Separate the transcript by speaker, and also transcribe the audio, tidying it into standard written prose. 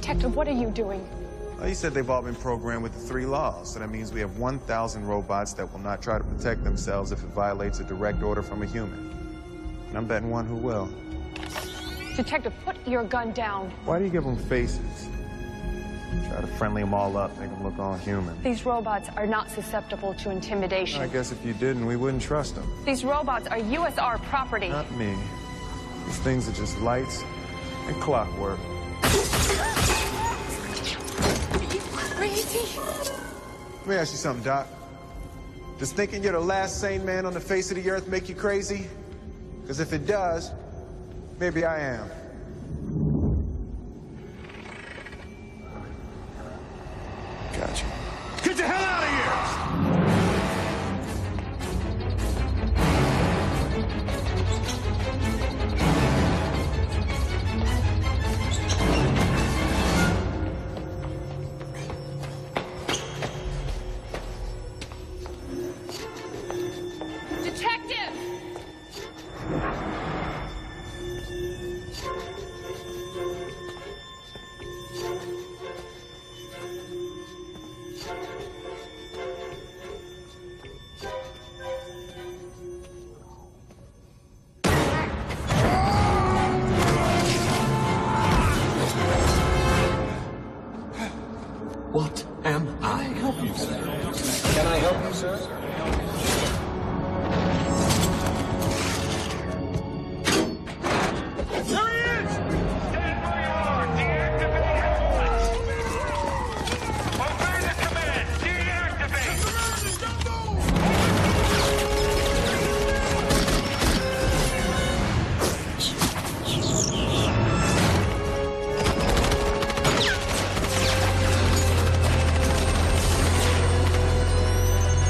Speaker 1: Detective, what are you doing?
Speaker 2: Well, you said they've all been programmed with the 3 laws, so that means we have 1,000 robots that will not try to protect themselves if it violates a direct order from a human. And I'm betting one who will.
Speaker 1: Detective, put your gun down.
Speaker 2: Why do you give them faces? Try to friendly them all up, make them look all human.
Speaker 1: These robots are not susceptible to intimidation.
Speaker 2: I guess if you didn't, we wouldn't trust them.
Speaker 1: These robots are USR property.
Speaker 2: Not me. These things are just lights and clockwork.
Speaker 1: Are you crazy?
Speaker 2: Let me ask you something, Doc. Does thinking you're the last sane man on the face of the earth make you crazy? Because if it does, maybe I am. Gotcha.
Speaker 3: Get the hell out of here!
Speaker 1: Detective!
Speaker 4: What am I?
Speaker 3: Can I help you, sir?